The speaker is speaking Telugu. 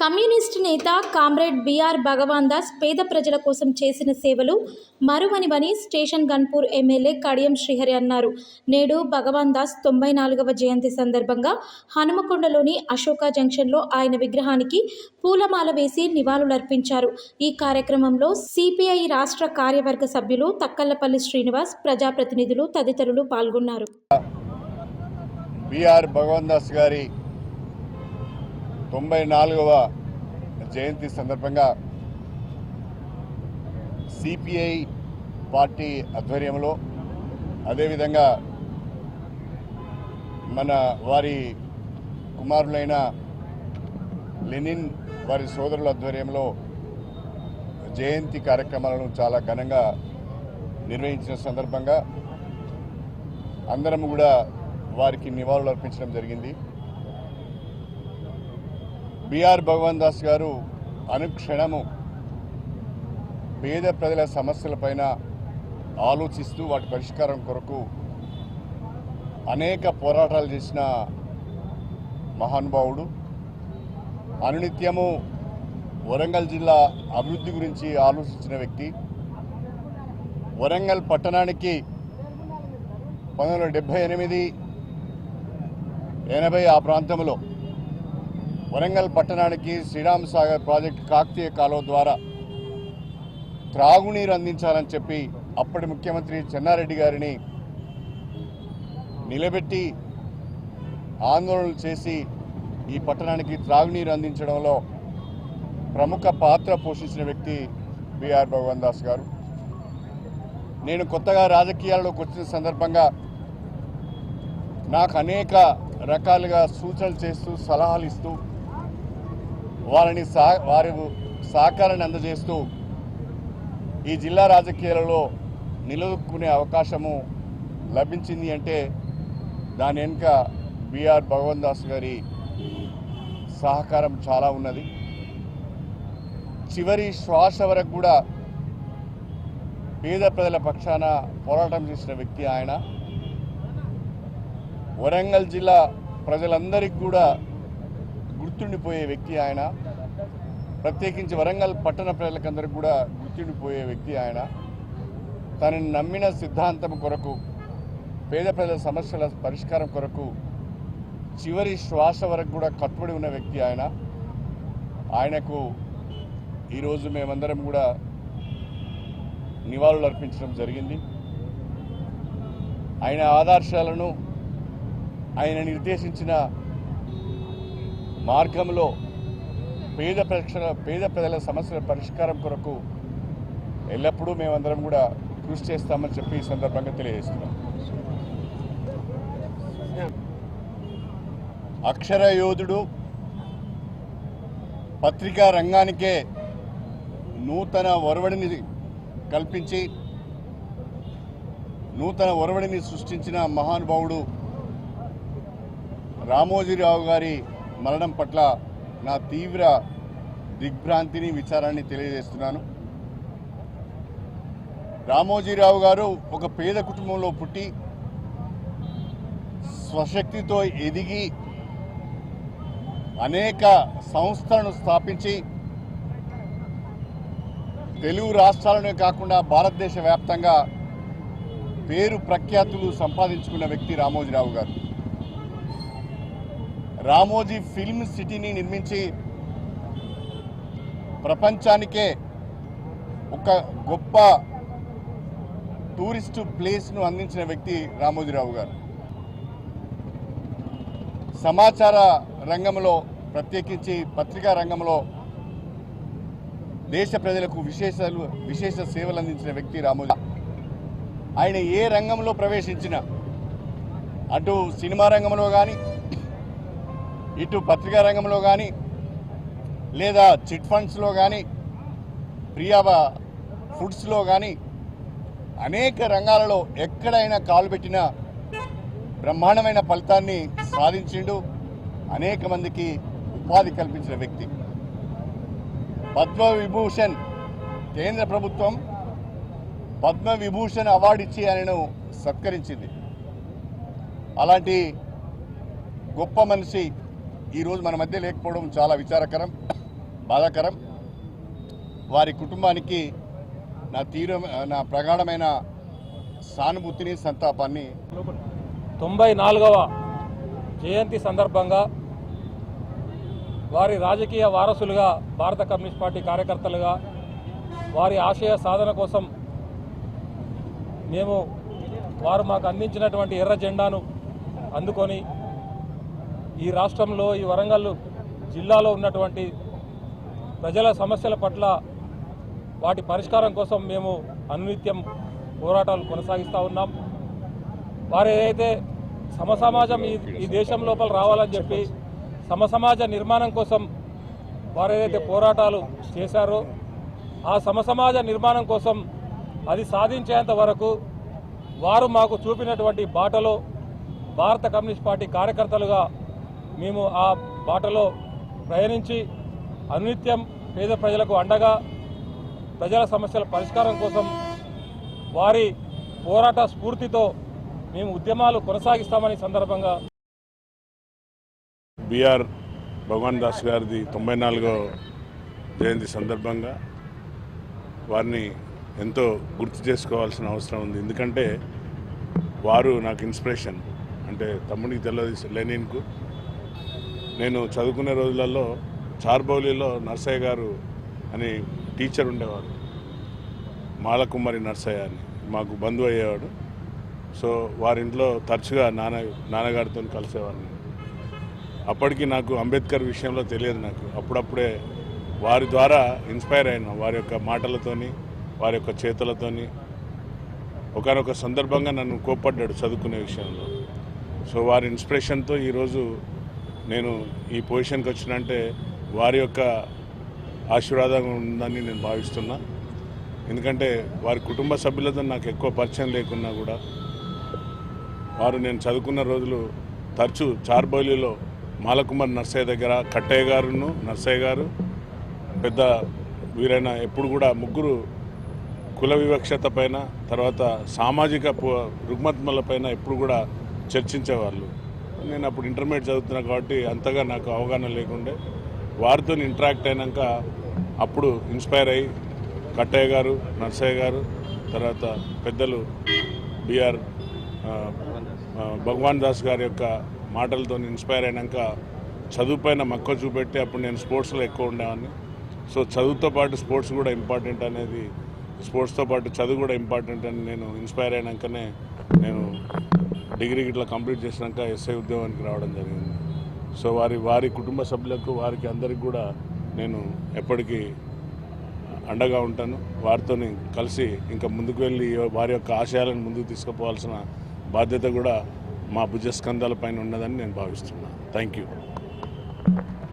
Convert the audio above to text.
కమ్యూనిస్టు నేత కామ్రేడ్ బిఆర్ భగవాన్ దాస్ పేద ప్రజల కోసం చేసిన సేవలు మరువనివని స్టేషన్ గన్పూర్ ఎమ్మెల్యే కడియం శ్రీహరి అన్నారు. నేడు భగవాన్ దాస్ 94వ జయంతి సందర్భంగా హనుమకొండలోని అశోక జంక్షన్లో ఆయన విగ్రహానికి పూలమాల వేసి నివాళులర్పించారు. ఈ కార్యక్రమంలో సిపిఐ రాష్ట్ర కార్యవర్గ సభ్యులు తక్కలపల్లి శ్రీనివాస్, ప్రజాప్రతినిధులు తదితరులు పాల్గొన్నారు. బిఆర్ భగవాన్ దాస్ గారి 94వ జయంతి సందర్భంగా సిపిఐ పార్టీ ఆధ్వర్యంలో, అదేవిధంగా మన వారి కుమారులైన లెనిన్ వారి సోదరుల ఆధ్వర్యంలో జయంతి కార్యక్రమాలను చాలా ఘనంగా నిర్వహించిన సందర్భంగా అందరం కూడా వారికి నివాళులు అర్పించడం జరిగింది. బిఆర్ భగవాన్ దాస్ గారు అనుక్షణము పేద ప్రజల సమస్యలపైన ఆలోచిస్తూ వాటి పరిష్కారం కొరకు అనేక పోరాటాలు చేసిన మహానుభావుడు. అనునిత్యము వరంగల్ జిల్లా అభివృద్ధి గురించి ఆలోచించిన వ్యక్తి. వరంగల్ పట్టణానికి 1978, 80 ఆ ప్రాంతంలో వరంగల్ పట్టణానికి శ్రీరామ్ సాగర్ ప్రాజెక్టు కాకతీయ కాలువ ద్వారా త్రాగునీరు అందించాలని చెప్పి అప్పటి ముఖ్యమంత్రి చెన్నారెడ్డి గారిని నిలబెట్టి ఆందోళనలు చేసి ఈ పట్టణానికి త్రాగునీరు అందించడంలో ప్రముఖ పాత్ర పోషించిన వ్యక్తి బిఆర్ భగవాన్ దాస్ గారు. నేను కొత్తగా రాజకీయాల్లోకి వచ్చిన సందర్భంగా నాకు అనేక రకాలుగా సూచనలు చేస్తూ, సలహాలు ఇస్తూ, వారి సహకారాన్ని అందజేస్తూ ఈ జిల్లా రాజకీయాలలో నిలదొక్కునే అవకాశము లభించింది అంటే దాని వెనుక బిఆర్ భగవాన్ దాస్ గారి సహకారం చాలా ఉన్నది. చివరి శ్వాస వరకు కూడా పేద ప్రజల పక్షాన పోరాటం చేసిన వ్యక్తి ఆయన. వరంగల్ జిల్లా ప్రజలందరికీ కూడా గుర్తుండిపోయే వ్యక్తి ఆయన. ప్రత్యేకించి వరంగల్ పట్టణ ప్రజలకందరికీ కూడా గుర్తుండిపోయే వ్యక్తి ఆయన. తనని నమ్మిన సిద్ధాంతం కొరకు, పేద ప్రజల సమస్యల పరిష్కారం కొరకు చివరి శ్వాస వరకు కూడా కట్టుబడి ఉన్న వ్యక్తి ఆయన. ఆయనకు ఈరోజు మేమందరం కూడా నివాళులు అర్పించడం జరిగింది. ఆయన ఆదర్శాలను, ఆయన నిర్దేశించిన మార్గంలో పేద ప్రజల సమస్యల పరిష్కారం కొరకు ఎల్లప్పుడూ మేమందరం కూడా కృషి చేస్తామని చెప్పి ఈ సందర్భంగా తెలియజేస్తున్నాం. అక్షర యోధుడు, పత్రికా రంగానికే నూతన ఒరవడిని కల్పించి నూతన ఒరవడిని సృష్టించిన మహానుభావుడు రామోజీరావు గారి మరణం పట్ల నా తీవ్ర దిగ్భ్రాంతిని, విచారాన్ని తెలియజేస్తున్నాను. రామోజీరావు గారు ఒక పేద కుటుంబంలో పుట్టి స్వశక్తితో ఎదిగి అనేక సంస్థలను స్థాపించి తెలుగు రాష్ట్రాలనే కాకుండా భారతదేశ వ్యాప్తంగా పేరు ప్రఖ్యాతులు సంపాదించుకున్న వ్యక్తి రామోజీరావు గారు. రామోజీ ఫిల్మ్ సిటీని నిర్మించి ప్రపంచానికే ఒక గొప్ప టూరిస్టు ప్లేస్ను అందించిన వ్యక్తి రామోజీరావు గారు. సమాచార రంగంలో, ప్రత్యేకించి పత్రికా రంగంలో దేశ ప్రజలకు విశేష సేవలు అందించిన వ్యక్తి రామోజీ. ఆయన ఏ రంగంలో ప్రవేశించినా, అటు సినిమా రంగంలో కానీ, ఇటు పత్రికా రంగంలో కానీ, లేదా చిట్ ఫండ్స్లో కానీ, ప్రియా ఫుడ్స్లో కానీ, అనేక రంగాలలో ఎక్కడైనా కాలు పెట్టినా బ్రహ్మాండమైన ఫలితాన్ని సాధించిండు. అనేక మందికి ఉపాధి కల్పించిన వ్యక్తి. పద్మవిభూషణ్, కేంద్ర ప్రభుత్వం పద్మవిభూషణ్ అవార్డు ఇచ్చి ఆయనను సత్కరించింది. అలాంటి గొప్ప మనిషి ఈరోజు మన మధ్య లేకపోవడం చాలా విచారకరం. బాధాకరం. వారి కుటుంబానికి నా ప్రగాఢమైన సానుభూతిని, సంతాపాన్ని 94వ జయంతి సందర్భంగా వారి రాజకీయ వారసులుగా, భారత కమ్యూనిస్ట్ పార్టీ కార్యకర్తలుగా వారి ఆశయ సాధన కోసం మేము వారు మాకు అందించినటువంటి ఎర్ర జెండాను అందుకొని ఈ రాష్ట్రంలో, ఈ వరంగల్ జిల్లాలో ఉన్నటువంటి ప్రజల సమస్యల పట్ల వాటి పరిష్కారం కోసం మేము అనునిత్యం పోరాటాలు కొనసాగిస్తూ ఉన్నాం. వారు ఏదైతే సమసమాజం ఈ దేశం లోపల రావాలని చెప్పి సమసమాజ నిర్మాణం కోసం వారు ఏదైతే పోరాటాలు చేశారో ఆ సమసమాజ నిర్మాణం కోసం అది సాధించేంత వరకు వారు మాకు చూపినటువంటి బాటలో భారత కమ్యూనిస్ట్ పార్టీ కార్యకర్తలుగా మేము ఆ బాటలో ప్రయాణించి అనునిత్యం పేద ప్రజలకు అండగా, ప్రజల సమస్యల పరిష్కారం కోసం వారి పోరాట స్ఫూర్తితో మేము ఉద్యమాలు కొనసాగిస్తామని సందర్భంగా బిఆర్ భగవాన్ దాస్ గారిది 94వ జయంతి సందర్భంగా వారిని ఎంతో గుర్తు చేసుకోవాల్సిన అవసరం ఉంది. ఎందుకంటే వారు నాకు ఇన్స్పిరేషన్. అంటే తమ్ముడికి తెలియదు లెనిన్కు. నేను చదువుకునే రోజులలో చార్బౌలిలో నర్సయ్య గారు అని టీచర్ ఉండేవారు, మాలకుమారి నర్సయ్య అని, మాకు బంధువు అయ్యేవాడు. సో వారింట్లో తరచుగా నాన్నగారితో కలిసేవాడిని. అప్పటికి నాకు అంబేద్కర్ విషయంలో తెలియదు. నాకు అప్పుడప్పుడే వారి ద్వారా ఇన్స్పైర్ అయినా, వారి యొక్క మాటలతోని, వారి యొక్క చేతులతోని. ఒకనొక సందర్భంగా నన్ను కోప్పడ్డాడు చదువుకునే విషయంలో. సో వారి ఇన్స్పిరేషన్తో ఈరోజు నేను ఈ పొజిషన్కి వచ్చినంటే వారి యొక్క ఆశీర్వాదం ఉందని నేను భావిస్తున్నా. ఎందుకంటే వారి కుటుంబ సభ్యులతో నాకు ఎక్కువ పరిచయం లేకున్నా కూడా వారు నేను చదువుకున్న రోజులు తరచూ చార్బౌలిలో మాలకుమార్ నర్సయ్య దగ్గర కట్టయ్య గారును, నర్సయ్య గారు, పెద్ద వీరైన ఎప్పుడు కూడా ముగ్గురు కుల వివక్షత పైన, తర్వాత సామాజిక రుగ్మతల పైన ఎప్పుడు కూడా చర్చించేవాళ్ళు. నేను అప్పుడు ఇంటర్మీడియట్ చదువుతున్నా కాబట్టి అంతగా నాకు అవగాహన లేకుండే. వారితో ఇంటరాక్ట్ అయినాక అప్పుడు ఇన్స్పైర్ అయ్యి కట్టయ్య గారు, నర్సయ్య గారు, తర్వాత పెద్దలు బిఆర్ భగవాన్ దాస్ గారి యొక్క మాటలతో ఇన్స్పైర్ అయినాక చదువుపైన మక్కువ చూపెట్టి అప్పుడు నేను స్పోర్ట్స్లో ఎక్కువ ఉండేవాడిని. సో చదువుతో పాటు స్పోర్ట్స్ కూడా ఇంపార్టెంట్ అనేది, స్పోర్ట్స్తో పాటు చదువు కూడా ఇంపార్టెంట్ అని నేను ఇన్స్పైర్ అయినాకనే నేను డిగ్రీ ఇట్లా కంప్లీట్ చేసినాక ఎస్ఐ ఉద్యోగానికి రావడం జరిగింది. సో వారి కుటుంబ సభ్యులకు, వారికి అందరికి కూడా నేను ఎప్పటికీ అండగా ఉంటాను. వారితో కలిసి ఇంకా ముందుకు వెళ్ళి వారి యొక్క ఆశయాలను ముందుకు తీసుకుపోవాల్సిన బాధ్యత కూడా మా భుజస్కంధాల పైన ఉన్నదని నేను భావిస్తున్నాను. Thank you.